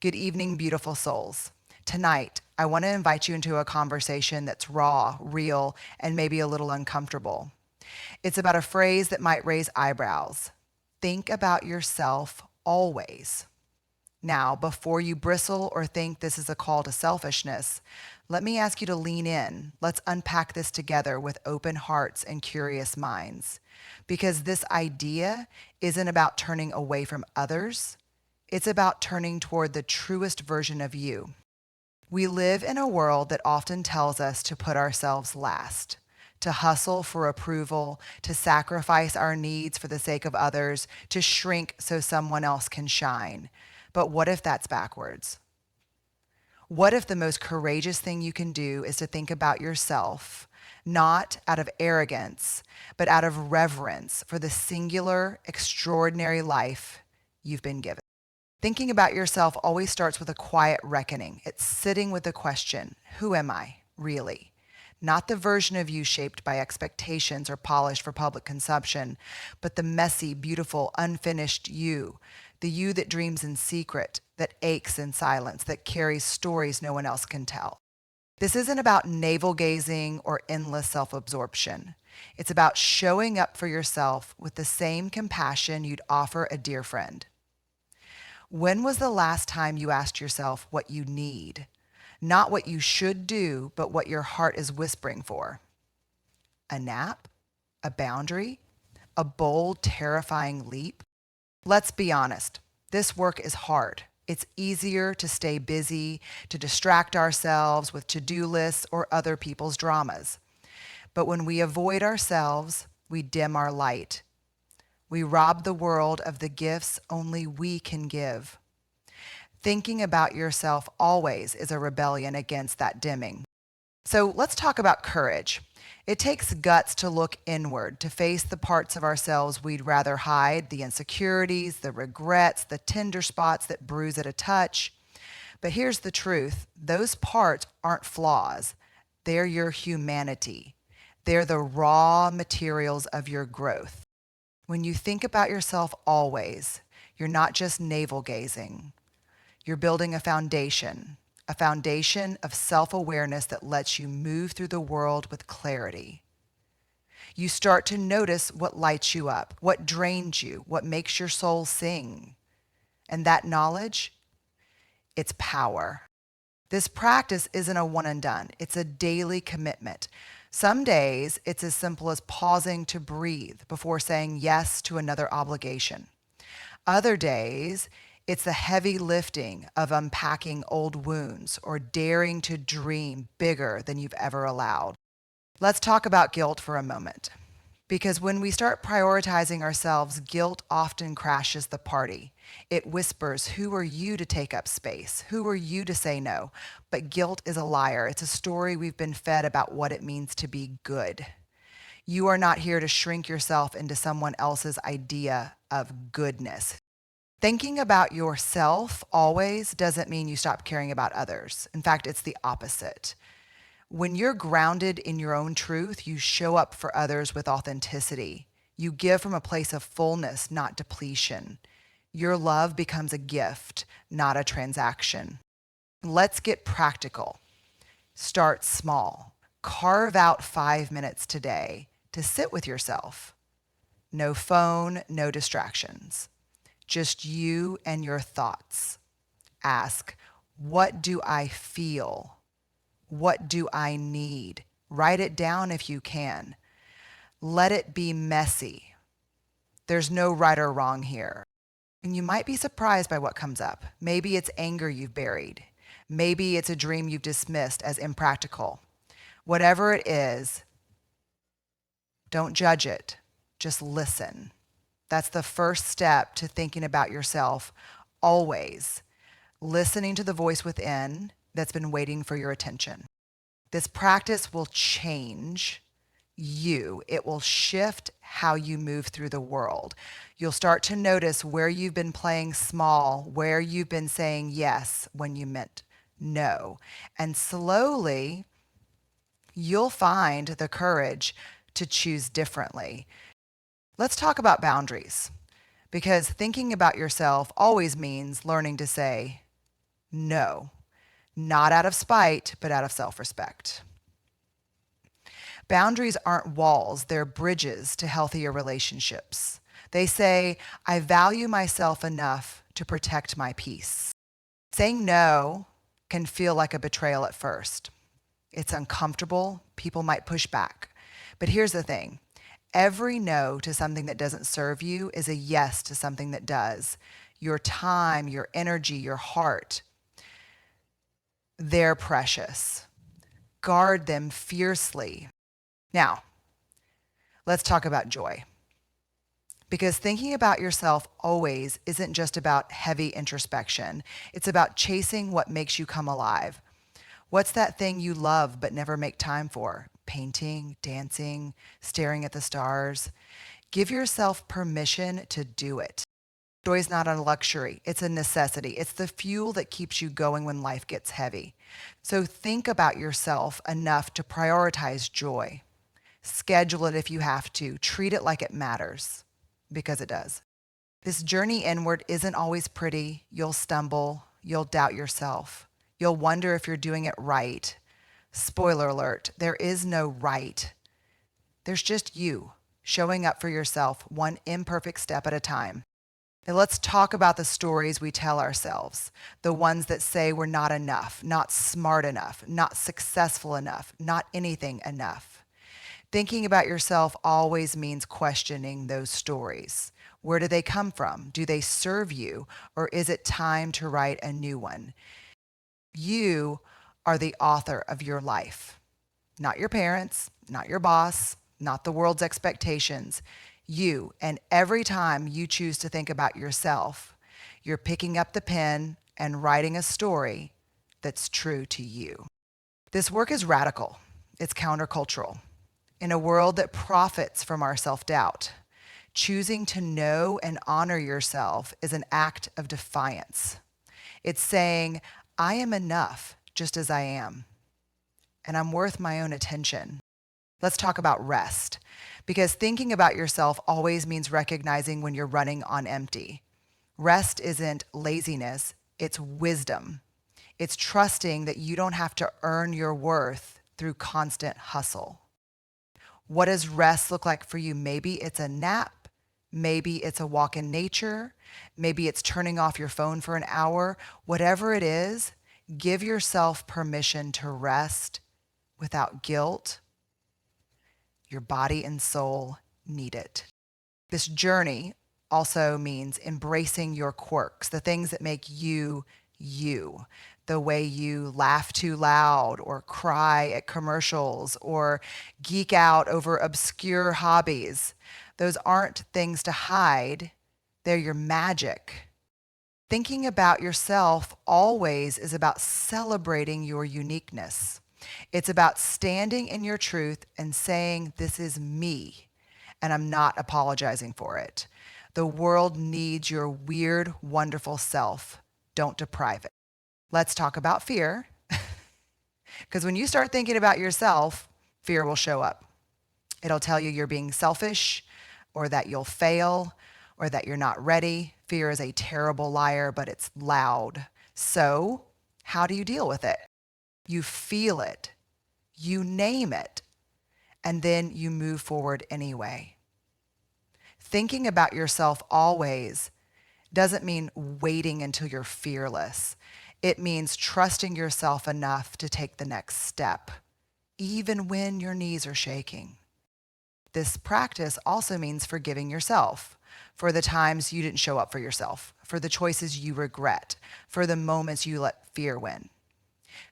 Good evening, beautiful souls. Tonight, I want to invite you into a conversation that's raw, real, and maybe a little uncomfortable. It's about a phrase that might raise eyebrows. Think about yourself always. Now, before you bristle or think this is a call to selfishness, let me ask you to lean in. Let's unpack this together with open hearts and curious minds. Because this idea isn't about turning away from others, it's about turning toward the truest version of you. We live in a world that often tells us to put ourselves last, to hustle for approval, to sacrifice our needs for the sake of others, to shrink so someone else can shine. But what if that's backwards? What if the most courageous thing you can do is to think about yourself, not out of arrogance, but out of reverence for the singular, extraordinary life you've been given? Thinking about yourself always starts with a quiet reckoning. It's sitting with the question, who am I, really? Not the version of you shaped by expectations or polished for public consumption, but the messy, beautiful, unfinished you, the you that dreams in secret, that aches in silence, that carries stories no one else can tell. This isn't about navel-gazing or endless self-absorption. It's about showing up for yourself with the same compassion you'd offer a dear friend. When was the last time you asked yourself what you need? Not what you should do, but what your heart is whispering for. A nap? A boundary? A bold, terrifying leap? Let's be honest, this work is hard. It's easier to stay busy, to distract ourselves with to-do lists or other people's dramas. But when we avoid ourselves, we dim our light. We rob the world of the gifts only we can give. Thinking about yourself always is a rebellion against that dimming. So let's talk about courage. It takes guts to look inward, to face the parts of ourselves we'd rather hide, the insecurities, the regrets, the tender spots that bruise at a touch. But here's the truth. Those parts aren't flaws. They're your humanity. They're the raw materials of your growth. When you think about yourself always, you're not just navel-gazing. You're building a foundation of self-awareness that lets you move through the world with clarity. You start to notice what lights you up, what drains you, what makes your soul sing. And that knowledge, it's power. This practice isn't a one and done. It's a daily commitment. Some days, it's as simple as pausing to breathe before saying yes to another obligation. Other days, it's the heavy lifting of unpacking old wounds or daring to dream bigger than you've ever allowed. Let's talk about guilt for a moment. Because when we start prioritizing ourselves, guilt often crashes the party. It whispers, who are you to take up space? Who are you to say no? But guilt is a liar. It's a story we've been fed about what it means to be good. You are not here to shrink yourself into someone else's idea of goodness. Thinking about yourself always doesn't mean you stop caring about others. In fact, it's the opposite. When you're grounded in your own truth, you show up for others with authenticity. You give from a place of fullness, not depletion. Your love becomes a gift, not a transaction. Let's get practical. Start small. Carve out 5 minutes today to sit with yourself. No phone, no distractions. Just you and your thoughts. Ask, what do I feel? What do I need? Write it down if you can. Let it be messy. There's no right or wrong here. And you might be surprised by what comes up. Maybe it's anger you've buried. Maybe it's a dream you've dismissed as impractical. Whatever it is, don't judge it. Just listen. That's the first step to thinking about yourself always. Listening to the voice within that's been waiting for your attention. This practice will change you. It will shift how you move through the world. You'll start to notice where you've been playing small, where you've been saying yes when you meant no. And slowly, you'll find the courage to choose differently. Let's talk about boundaries, because thinking about yourself always means learning to say No, not out of spite, but out of self-respect. Boundaries aren't walls, they're bridges to healthier relationships. They say, I value myself enough to protect my peace. Saying no can feel like a betrayal at first. It's uncomfortable. People might push back. But here's the thing. Every no to something that doesn't serve you is a yes to something that does. Your time, your energy, your heart, they're precious. Guard them fiercely. Now, let's talk about joy. Because thinking about yourself always isn't just about heavy introspection. It's about chasing what makes you come alive. What's that thing you love but never make time for? Painting, dancing, staring at the stars. Give yourself permission to do it. Joy is not a luxury. It's a necessity. It's the fuel that keeps you going when life gets heavy. So think about yourself enough to prioritize joy. Schedule it if you have to. Treat it like it matters, because it does. This journey inward isn't always pretty. You'll stumble. You'll doubt yourself. You'll wonder if you're doing it right. Spoiler alert, there is no right. There's just you showing up for yourself one imperfect step at a time. Now let's talk about the stories we tell ourselves, the ones that say we're not enough, not smart enough, not successful enough, not anything enough. Thinking about yourself always means questioning those stories. Where do they come from? Do they serve you? Or is it time to write a new one? You are the author of your life, not your parents, not your boss, not the world's expectations. You, and every time you choose to think about yourself, you're picking up the pen and writing a story that's true to you. This work is radical. It's countercultural. In a world that profits from our self-doubt, choosing to know and honor yourself is an act of defiance. It's saying, I am enough just as I am, and I'm worth my own attention. Let's talk about rest, because thinking about yourself always means recognizing when you're running on empty. Rest isn't laziness, it's wisdom. It's trusting that you don't have to earn your worth through constant hustle. What does rest look like for you? Maybe it's a nap. Maybe it's a walk in nature. Maybe it's turning off your phone for an hour. Whatever it is, give yourself permission to rest without guilt. Your body and soul need it. This journey also means embracing your quirks, the things that make you, you. The way you laugh too loud or cry at commercials or geek out over obscure hobbies. Those aren't things to hide. They're your magic. Thinking about yourself always is about celebrating your uniqueness. It's about standing in your truth and saying, this is me, and I'm not apologizing for it. The world needs your weird, wonderful self. Don't deprive it. Let's talk about fear. Because when you start thinking about yourself, fear will show up. It'll tell you you're being selfish, or that you'll fail, or that you're not ready. Fear is a terrible liar, but it's loud. So, how do you deal with it? You feel it, you name it, and then you move forward anyway. Thinking about yourself always doesn't mean waiting until you're fearless. It means trusting yourself enough to take the next step, even when your knees are shaking. This practice also means forgiving yourself for the times you didn't show up for yourself, for the choices you regret, for the moments you let fear win.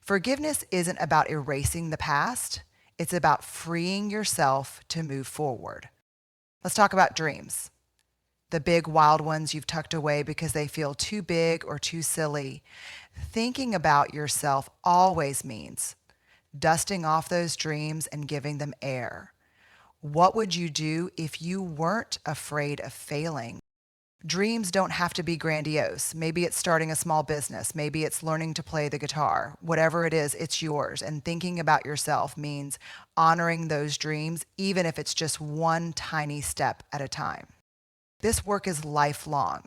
Forgiveness isn't about erasing the past. It's about freeing yourself to move forward. Let's talk about dreams. The big wild ones you've tucked away because they feel too big or too silly. Thinking about yourself always means dusting off those dreams and giving them air. What would you do if you weren't afraid of failing? Dreams don't have to be grandiose. Maybe it's starting a small business. Maybe it's learning to play the guitar. Whatever it is, it's yours. And thinking about yourself means honoring those dreams, even if it's just one tiny step at a time. This work is lifelong.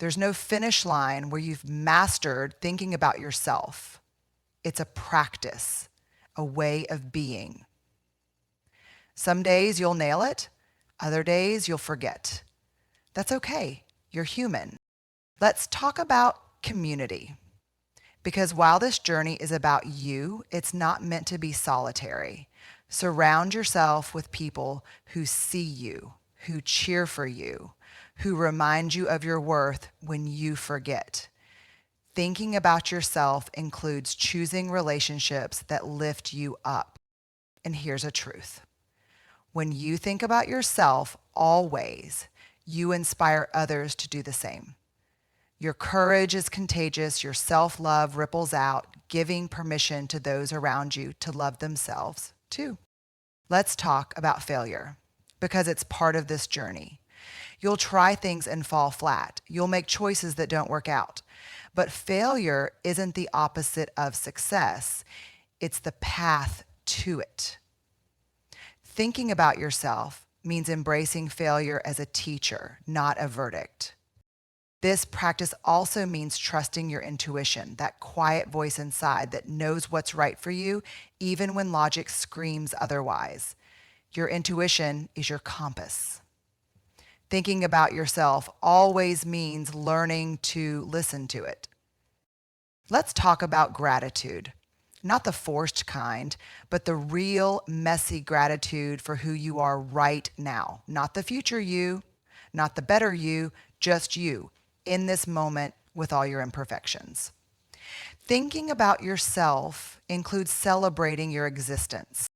There's no finish line where you've mastered thinking about yourself. It's a practice, a way of being. Some days you'll nail it, other days you'll forget. That's okay. You're human. Let's talk about community. Because while this journey is about you, it's not meant to be solitary. Surround yourself with people who see you, who cheer for you, who remind you of your worth when you forget. Thinking about yourself includes choosing relationships that lift you up. And here's a truth. When you think about yourself always, you inspire others to do the same. Your courage is contagious. Your self-love ripples out, giving permission to those around you to love themselves too. Let's talk about failure because it's part of this journey. You'll try things and fall flat. You'll make choices that don't work out. But failure isn't the opposite of success. It's the path to it. Thinking about yourself means embracing failure as a teacher, not a verdict. This practice also means trusting your intuition, that quiet voice inside that knows what's right for you, even when logic screams otherwise. Your intuition is your compass. Thinking about yourself always means learning to listen to it. Let's talk about gratitude. Not the forced kind, but the real, messy gratitude for who you are right now. Not the future you, not the better you, just you, in this moment with all your imperfections. Thinking about yourself includes celebrating your existence.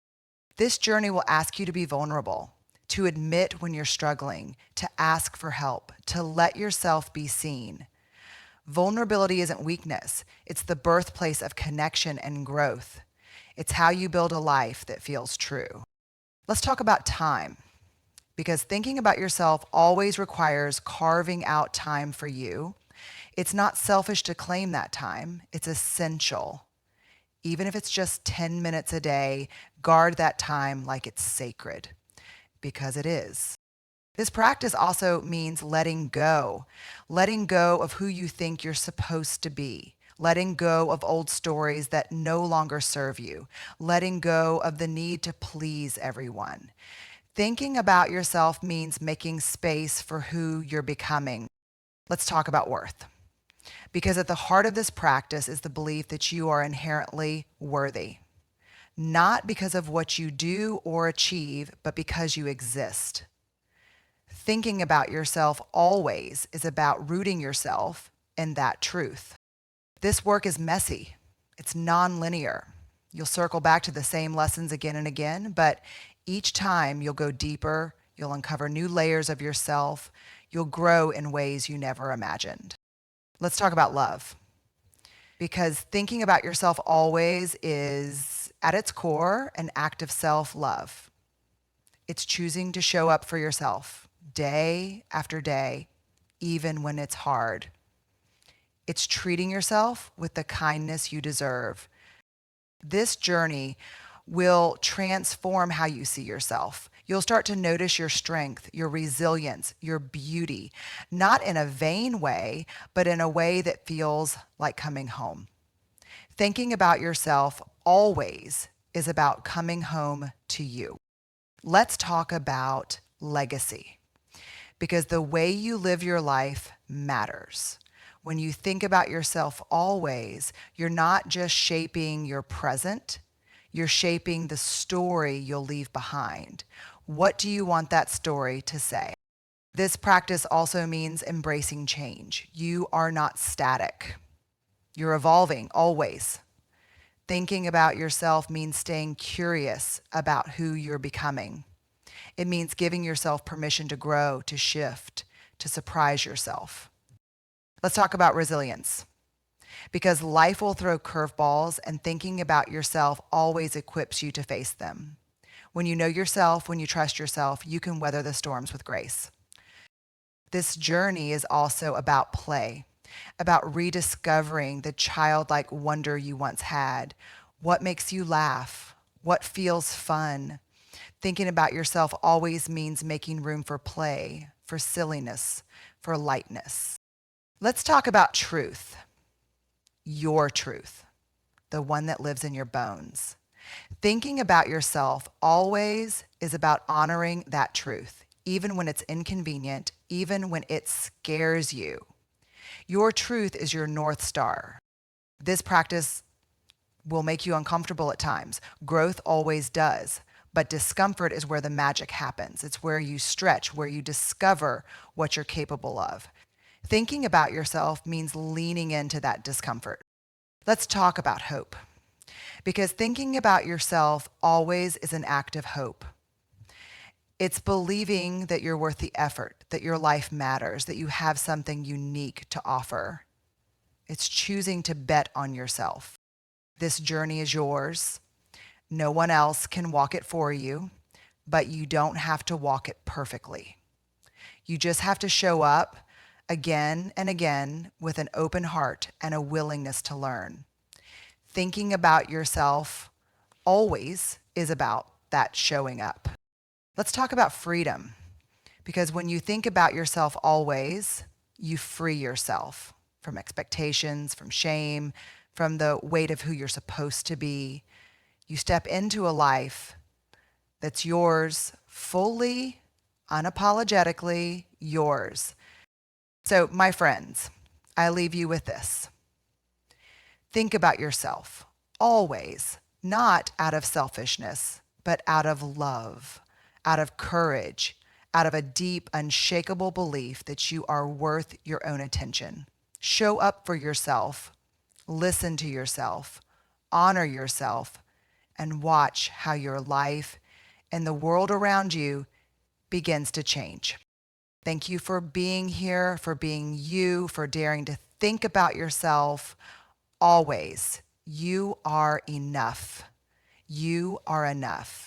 This journey will ask you to be vulnerable, to admit when you're struggling, to ask for help, to let yourself be seen. Vulnerability isn't weakness. It's the birthplace of connection and growth. It's how you build a life that feels true. Let's talk about time, because thinking about yourself always requires carving out time for you. It's not selfish to claim that time. It's essential. Even if it's just 10 minutes a day, guard that time like it's sacred, because it is. This practice also means letting go of who you think you're supposed to be, letting go of old stories that no longer serve you, letting go of the need to please everyone. Thinking about yourself means making space for who you're becoming. Let's talk about worth. Because at the heart of this practice is the belief that you are inherently worthy, not because of what you do or achieve, but because you exist. Thinking about yourself always is about rooting yourself in that truth. This work is messy. It's non-linear. You'll circle back to the same lessons again and again, but each time you'll go deeper, you'll uncover new layers of yourself, you'll grow in ways you never imagined. Let's talk about love. Because thinking about yourself always is, at its core, an act of self-love. It's choosing to show up for yourself day after day, even when it's hard. It's treating yourself with the kindness you deserve. This journey will transform how you see yourself. You'll start to notice your strength, your resilience, your beauty, not in a vain way, but in a way that feels like coming home. Thinking about yourself always is about coming home to you. Let's talk about legacy, because the way you live your life matters. When you think about yourself always, you're not just shaping your present, you're shaping the story you'll leave behind. What do you want that story to say? This practice also means embracing change. You are not static. You're evolving always. Thinking about yourself means staying curious about who you're becoming. It means giving yourself permission to grow, to shift, to surprise yourself. Let's talk about resilience. Because life will throw curveballs, and thinking about yourself always equips you to face them. When you know yourself, when you trust yourself, you can weather the storms with grace. This journey is also about play, about rediscovering the childlike wonder you once had. What makes you laugh? What feels fun? Thinking about yourself always means making room for play, for silliness, for lightness. Let's talk about truth, your truth, the one that lives in your bones. Thinking about yourself always is about honoring that truth, even when it's inconvenient, even when it scares you. Your truth is your North Star. This practice will make you uncomfortable at times. Growth always does. But discomfort is where the magic happens. It's where you stretch, where you discover what you're capable of. Thinking about yourself means leaning into that discomfort. Let's talk about hope. Because thinking about yourself always is an act of hope. It's believing that you're worth the effort, that your life matters, that you have something unique to offer. It's choosing to bet on yourself. This journey is yours. No one else can walk it for you, but you don't have to walk it perfectly. You just have to show up again and again with an open heart and a willingness to learn. Thinking about yourself always is about that showing up. Let's talk about freedom, because when you think about yourself always, you free yourself from expectations, from shame, from the weight of who you're supposed to be. You step into a life that's yours, fully, unapologetically yours. So, my friends, I leave you with this. Think about yourself always, not out of selfishness, but out of love, out of courage, out of a deep, unshakable belief that you are worth your own attention. Show up for yourself, listen to yourself, honor yourself, and watch how your life and the world around you begins to change. Thank you for being here, for being you, for daring to think about yourself. Always, you are enough. You are enough.